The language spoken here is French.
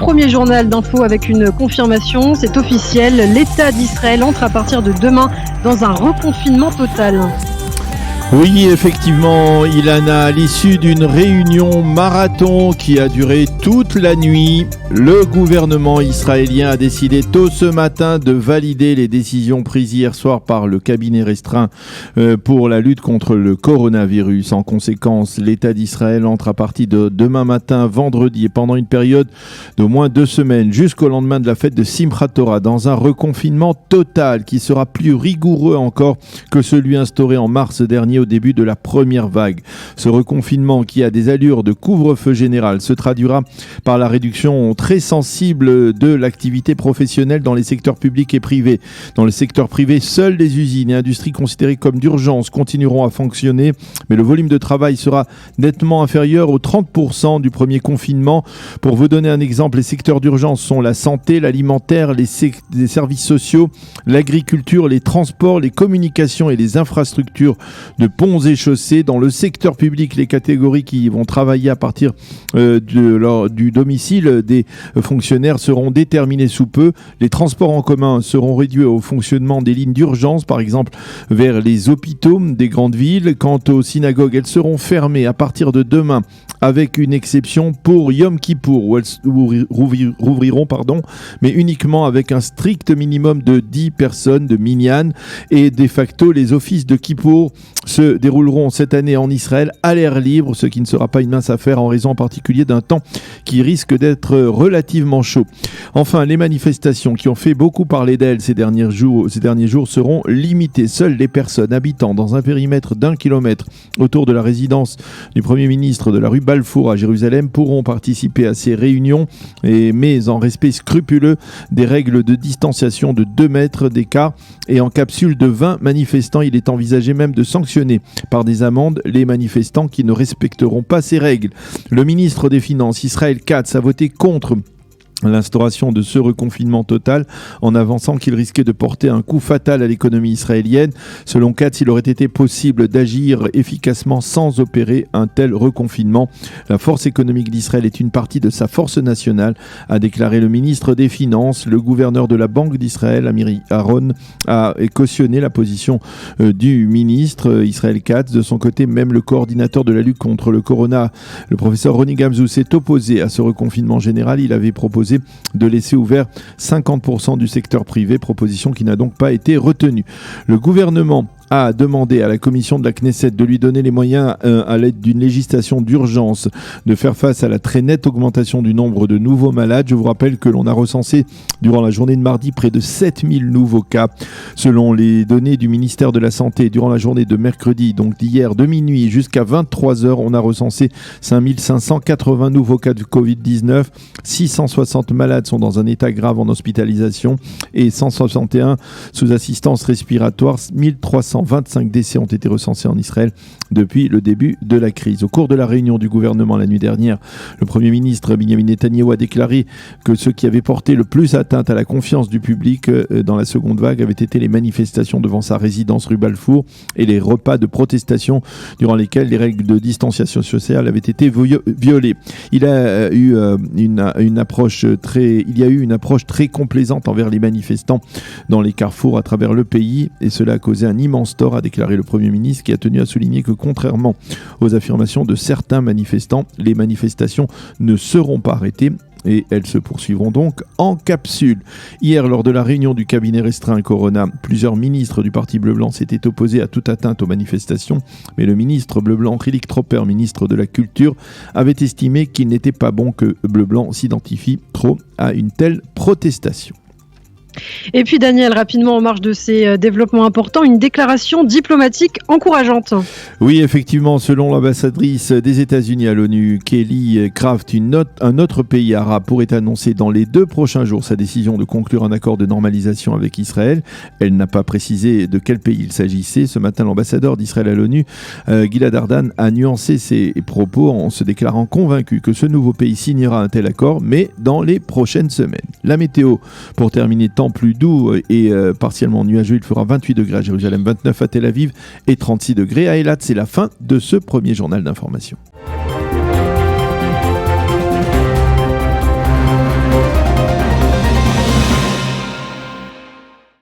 premier journal d'info avec une confirmation, c'est officiel, l'État d'Israël entre à partir de demain dans un reconfinement total. Oui, effectivement, Ilana, à l'issue d'une réunion marathon qui a duré toute la nuit, le gouvernement israélien a décidé tôt ce matin de valider les décisions prises hier soir par le cabinet restreint pour la lutte contre le coronavirus. En conséquence, l'État d'Israël entre à partir de demain matin, vendredi, et pendant une période d'au moins 2 semaines, jusqu'au lendemain de la fête de Simchat Torah, dans un reconfinement total qui sera plus rigoureux encore que celui instauré en mars dernier au début de la première vague. Ce reconfinement qui a des allures de couvre-feu général se traduira par la réduction très sensible de l'activité professionnelle dans les secteurs publics et privés. Dans le secteur privé, seules les usines et industries considérées comme d'urgence continueront à fonctionner, mais le volume de travail sera nettement inférieur aux 30% du premier confinement. Pour vous donner un exemple, les secteurs d'urgence sont la santé, l'alimentaire, les services sociaux, l'agriculture, les transports, les communications et les infrastructures de ponts et chaussées. Dans le secteur public, les catégories qui vont travailler à partir du domicile des fonctionnaires seront déterminées sous peu. Les transports en commun seront réduits au fonctionnement des lignes d'urgence, par exemple vers les hôpitaux des grandes villes. Quant aux synagogues, elles seront fermées à partir de demain, avec une exception pour Yom Kippour, où elles rouvriront, mais uniquement avec un strict minimum de 10 personnes de minyan. Et de facto, les offices de Kippour se dérouleront cette année en Israël à l'air libre, ce qui ne sera pas une mince affaire en raison en particulier d'un temps qui risque d'être relativement chaud. Enfin, les manifestations qui ont fait beaucoup parler d'elles ces derniers jours seront limitées. Seules les personnes habitant dans un périmètre d'1 kilomètre autour de la résidence du Premier ministre de la rue Balfour à Jérusalem pourront participer à ces réunions, mais en respect scrupuleux des règles de distanciation de 2 mètres d'écart et en capsule de 20 manifestants. Il est envisagé même de sanctionner par des amendes les manifestants qui ne respecteront pas ces règles. Le ministre des Finances, Israël Katz, a voté contre l'instauration de ce reconfinement total en avançant qu'il risquait de porter un coup fatal à l'économie israélienne. Selon Katz, il aurait été possible d'agir efficacement sans opérer un tel reconfinement. La force économique d'Israël est une partie de sa force nationale, a déclaré le ministre des Finances. Le gouverneur de la Banque d'Israël, Amir Aharon, a cautionné la position du ministre Israël Katz. De son côté, même le coordinateur de la lutte contre le corona, le professeur Roni Gamzou, s'est opposé à ce reconfinement général. Il avait proposé de laisser ouvert 50% du secteur privé, proposition qui n'a donc pas été retenue. Le gouvernement a demandé à la commission de la Knesset de lui donner les moyens, à l'aide d'une législation d'urgence, de faire face à la très nette augmentation du nombre de nouveaux malades. Je vous rappelle que l'on a recensé durant la journée de mardi près de 7000 nouveaux cas. Selon les données du ministère de la Santé, durant la journée de mercredi, donc d'hier de minuit jusqu'à 23h, on a recensé 5580 nouveaux cas de Covid-19. 660 malades sont dans un état grave en hospitalisation et 161 sous assistance respiratoire. 1325 décès ont été recensés en Israël depuis le début de la crise. Au cours de la réunion du gouvernement la nuit dernière, le Premier ministre Benjamin Netanyahu a déclaré que ce qui avait porté le plus atteinte à la confiance du public dans la seconde vague avait été les manifestations devant sa résidence rue Balfour et les repas de protestation durant lesquels les règles de distanciation sociale avaient été violées. Il y a eu une approche très complaisante envers les manifestants dans les carrefours à travers le pays, et cela a causé un immense tort, a déclaré le Premier ministre, qui a tenu à souligner que contrairement aux affirmations de certains manifestants, les manifestations ne seront pas arrêtées et elles se poursuivront donc en capsule. Hier, lors de la réunion du cabinet restreint Corona, plusieurs ministres du Parti Bleu-Blanc s'étaient opposés à toute atteinte aux manifestations, mais le ministre Bleu-Blanc, Hilik Tropper, ministre de la Culture, avait estimé qu'il n'était pas bon que Bleu-Blanc s'identifie trop à une telle protestation. Et puis Daniel, rapidement en marge de ces développements importants, une déclaration diplomatique encourageante. Oui, effectivement, selon l'ambassadrice des États-Unis à l'ONU, Kelly Craft, un autre pays arabe pourrait annoncer dans les 2 prochains jours sa décision de conclure un accord de normalisation avec Israël. Elle n'a pas précisé de quel pays il s'agissait. Ce matin, l'ambassadeur d'Israël à l'ONU, Gilad Ardan, a nuancé ses propos en se déclarant convaincu que ce nouveau pays signera un tel accord, mais dans les prochaines semaines. La météo, pour terminer, temps plus doux et partiellement nuageux. Il fera 28 degrés à Jérusalem, 29 à Tel Aviv et 36 degrés à Eilat. C'est la fin de ce premier journal d'information.